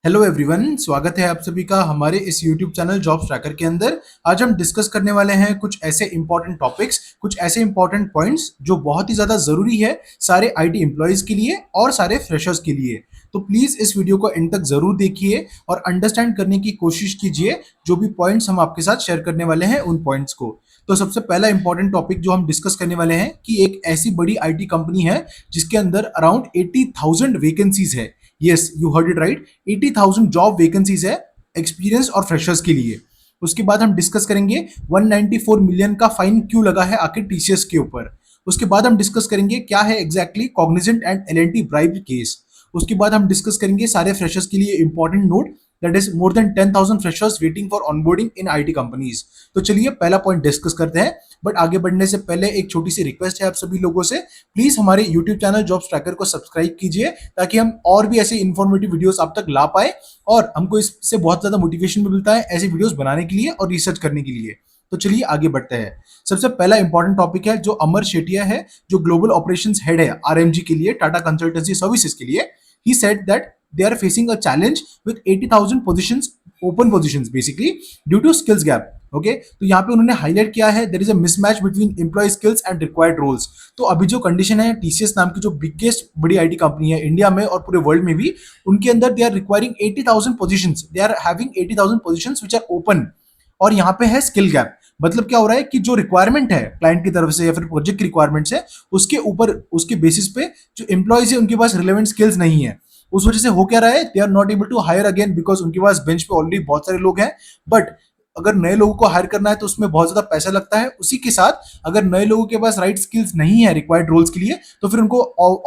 Hello everyone, स्वागत है आप सभी का हमारे इस यूट्यूब चैनल जॉब्स ट्रैकर के अंदर। आज हम डिस्कस करने वाले हैं कुछ ऐसे इंपॉर्टेंट टॉपिक्स, कुछ ऐसे इंपॉर्टेंट पॉइंट्स जो बहुत ही ज़्यादा ज़रूरी है सारे आईटी एम्प्लॉयज़ के लिए और सारे फ्रेशर्स के लिए। तो प्लीज़ इस वीडियो को एंड तक ज़रूर देखिए और अंडरस्टैंड करने की कोशिश कीजिए जो भी पॉइंट्स हम आपके साथ शेयर करने वाले हैं उन पॉइंट्स को। तो सबसे पहला इंपॉर्टेंट टॉपिक जो हम डिस्कस करने वाले हैं कि एक ऐसी बड़ी आईटी कंपनी है जिसके अंदर अराउंड 80,000 वैकेंसीज है। Yes, you heard it right, 80,000 job vacancies है एक्सपीरियंस और फ्रेशर्स के लिए। उसके बाद हम डिस्कस करेंगे 194 मिलियन का फाइन क्यों लगा है आखिर टीसीएस के ऊपर। उसके बाद हम डिस्कस करेंगे क्या है exactly Cognizant and LNT bribe case. उसके बाद हम डिस्कस करेंगे सारे फ्रेशर्स के लिए important note, that is more than 10,000 freshers waiting for onboarding in IT companies. तो चलिए पहला पॉइंट डिस्कस करते हैं, बट आगे बढ़ने से पहले एक छोटी सी रिक्वेस्ट है आप सभी लोगों से, प्लीज हमारे यूट्यूब चैनल जॉब्स ट्रैकर को सब्सक्राइब कीजिए ताकि हम और भी ऐसे इन्फॉर्मेटिव वीडियोस आप तक ला पाए और हमको इससे बहुत ज्यादा मोटिवेशन भी मिलता है ऐसे वीडियोस बनाने के लिए और रिसर्च करने के लिए। तो चलिए आगे बढ़ते हैं। सबसे पहला इंपॉर्टेंट टॉपिक है जो अमर शेटिया है, जो ग्लोबल ऑपरेशंस हेड है आरएमजी के लिए, टाटा कंसल्टेंसी सर्विसेज के लिए। He said that they are facing a challenge with 80,000 positions, open positions basically, due to skills gap. Okay तो यहाँ पे उन्होंने हाईलाइट किया है there is a mismatch between employ skills and required roles. तो अभी जो कंडीशन है टीसीएस नाम की जो बिगेस्ट बड़ी आईटी कंपनी है इंडिया में और पूरे वर्ल्ड में भी, उनके अंदर they are requiring 80,000 positions, they are having 80,000 positions which are open. और यहाँ पे है स्किल गैप। मतलब क्या हो रहा है कि जो रिक्वायरमेंट है क्लाइंट की तरफ से या फिर प्रोजेक्ट की रिक्वायरमेंट्स है उसके ऊपर उसके बेसिस पे जो एम्प्लॉयज है उनके पास रिलेवेंट स्किल्स नहीं है। उस वजह से हो क्या रहा है, they are not able to hire again because उनके पास बेंच पे ऑलरेडी बहुत सारे लोग हैं। बट अगर नए लोगों को हायर करना है तो उसमें बहुत ज्यादा पैसा लगता है। उसी के साथ अगर नए लोगों के पास राइट स्किल्स नहीं है रिक्वायर्ड रोल्स के लिए तो फिर उनको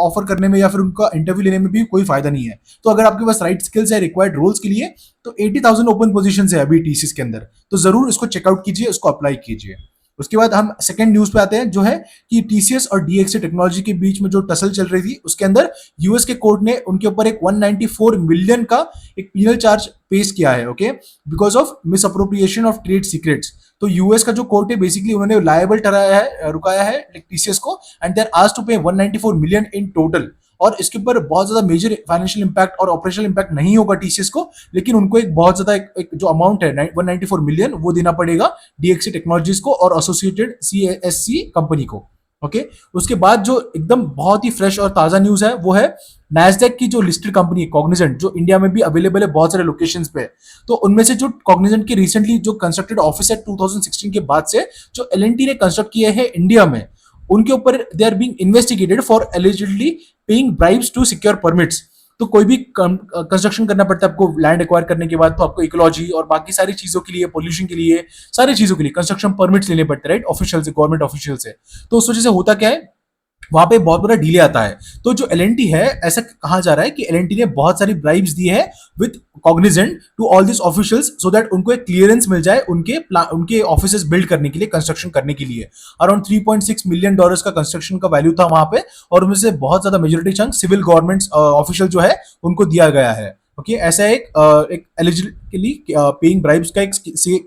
ऑफर करने में या फिर उनका इंटरव्यू लेने में भी कोई फायदा नहीं है। तो अगर आपके पास राइट स्किल्स है रिक्वायर्ड रोल्स के लिए तो 80,000 ओपन पोजीशन है अभी टीसीएस के अंदर, तो जरूर इसको चेकआउट कीजिए, उसको अप्लाई कीजिए। उसके बाद हम सेकंड न्यूज पे आते हैं जो है कि टीसीएस और डीएक्सी टेक्नोलॉजी के बीच में जो टसल चल रही थी उसके अंदर यूएस के कोर्ट ने उनके ऊपर एक 194 मिलियन का एक पीनल चार्ज पेश किया है, okay, because of miss appropriation of trade secrets. तो यूएस का जो कोर्ट है बेसिकली उन्होंने लायबल ठहराया है, रुकाया है टीसीएस को, and they are asked to pay 194 million in total. और इसके ऊपर बहुत ज्यादा मेजर फाइनेंशियल इंपैक्ट और ऑपरेशनल इंपैक्ट नहीं होगा टीसीएस को, लेकिन उनको एक बहुत ज्यादा एक जो अमाउंट है 194 मिलियन वो देना पड़ेगा डीएक्सी टेक्नोलॉजीज को और एसोसिएटेड सीएससी कंपनी को। ओके उसके बाद जो एकदम बहुत ही फ्रेश और ताजा न्यूज है वो है नैस्डैक की जो लिस्टेड कंपनी है कॉग्निजेंट, जो इंडिया में भी अवेलेबल है बहुत सारे लोकेशंस पे। तो उनमें से जो कॉग्निजेंट की रिसेंटली जो कंस्ट्रक्टेड ऑफिस है 2016 के बाद से जो एलएनटी ने कंस्ट्रक्ट किया है इंडिया में, उनके ऊपर they are being investigated for illegally paying bribes to secure permits. तो कोई भी कंस्ट्रक्शन करना पड़ता है आपको लैंड एक्वायर करने के बाद, तो आपको इकोलॉजी और बाकी सारी चीजों के लिए, पोल्यूशन के लिए, सारी चीजों के लिए कंस्ट्रक्शन परमिट्स लेने पड़ते हैं, राइट, ऑफिशियल से, गवर्नमेंट ऑफिशियल से। तो उस वजह से होता क्या है, वहां पे बहुत बड़ा डिले आता है। तो जो एलएनटी है, ऐसा कहा जा रहा है कि एलएनटी ने बहुत सारी ब्राइब्स दी है with Cognizant to all this officials so that उनको एक क्लियरेंस मिल जाए उनके ऑफिसेस बिल्ड करने के लिए, कंस्ट्रक्शन करने के लिए। अराउंड 3.6 मिलियन डॉलर्स का कंस्ट्रक्शन का वैल्यू था वहां पे, और उनमें से बहुत ज्यादा majority chunk civil government official जो है उनको दिया गया है। ओके ऐसा एक एलिजिबली पेइंग ब्राइब्स का एक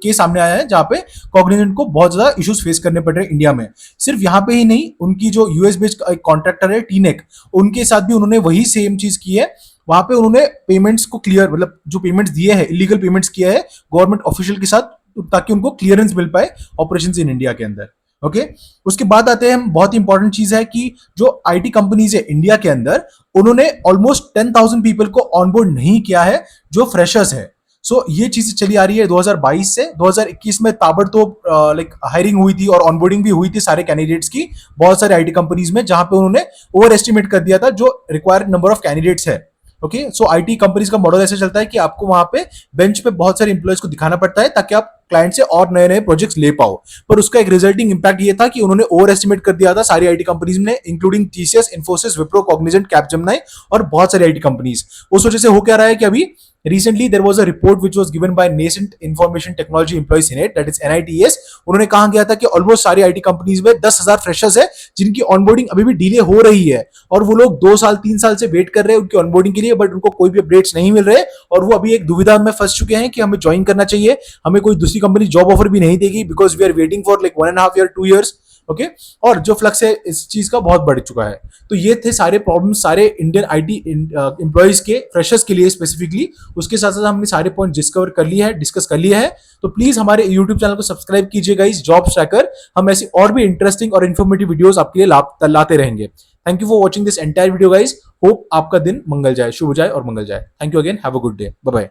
केस सामने आया है जहां पे कॉग्निजेंट को बहुत ज्यादा इश्यूज फेस करने पड़ रहे हैं इंडिया में। सिर्फ यहाँ पे ही नहीं, उनकी जो यूएस बेस्ड एक कॉन्ट्रैक्टर है टीनेक, उनके साथ भी उन्होंने वही सेम चीज की है। वहां पे उन्होंने पेमेंट्स को क्लियर, मतलब जो पेमेंट्स दिए हैं इलीगल पेमेंट्स किया है गवर्नमेंट ऑफिशियल के साथ ताकि उनको क्लियरेंस मिल पाए ऑपरेशंस इन इंडिया के अंदर। ओके उसके बाद आते हैं हम, बहुत ही इंपॉर्टेंट चीज है कि जो आईटी कंपनीज है इंडिया के अंदर, उन्होंने ऑलमोस्ट 10,000 पीपल को ऑनबोर्ड नहीं किया है जो फ्रेशर्स है। सो ये चीज चली आ रही है 2022 से। 2021 में ताबड़तोड़ लाइक हायरिंग हुई थी और ऑनबोर्डिंग भी हुई थी सारे कैंडिडेट्स की बहुत सारे आईटी कंपनीज में, जहां पे उन्होंने ओवर एस्टिमेट कर दिया था जो रिक्वायर्ड नंबर ऑफ कैंडिडेट्स है। ओके सो आईटी कंपनीज का मॉडल ऐसे चलता है कि आपको वहां पे बेंच पे बहुत सारे इंप्लॉयज को दिखाना पड़ता है ताकि आप क्लाइंट से और नए नए प्रोजेक्ट्स ले पाओ। पर उसका एक रिजल्टिंग इंपैक्ट ये था कि उन्होंने ओवर एस्टिमेट कर दिया था सारी आईटी कंपनीज ने, including TCS, Infosys, Wipro, Cognizant, Capgemini और बहुत सारी आईटी कंपनीज। उस वजह से हो क्या रहा है कि अभी recently there was a report which was given by Nascent Information Technology Employees Senate, that is NITES। उन्होंने कहा गया था कि ऑलमोस्ट सारी आईटी कंपनीज में 10,000 फ्रेशर्स है जिनकी ऑनबोर्डिंग अभी भी डिले हो रही है, और वो लोग 2 साल 3 साल से वेट कर रहे हैं उनकी ऑनबोर्डिंग के लिए, बट उनको कोई भी अपडेट्स नहीं मिल रहे और वो अभी एक दुविधा में फंस चुके हैं कि हमें ज्वाइन करना चाहिए, हमें कोई दूसरी कंपनी जॉब ऑफर भी नहीं देगी because we are waiting for like 1.5 year 2 years. Okay. और जो फ्लक्स है इस चीज का बहुत बढ़ चुका है। तो ये थे सारे प्रॉब्लम्स सारे इंडियन आईटी एम्प्लॉयज के, फ्रेशर्स के लिए स्पेसिफिकली। उसके साथ साथ हमने सारे पॉइंट डिस्कस कर लिया है। तो प्लीज हमारे यूट्यूब चैनल को सब्सक्राइब कीजिएगा इस जॉब ट्रैकर। हम ऐसी और भी इंटरेस्टिंग और इन्फॉर्मेटिव वीडियोस आपके लिए लाते रहेंगे। Thank you for watching this entire video guys. Hope आपका दिन मंगल जाए, शुभ जाए और मंगल जाए। Thank you again, have a good day, bye bye.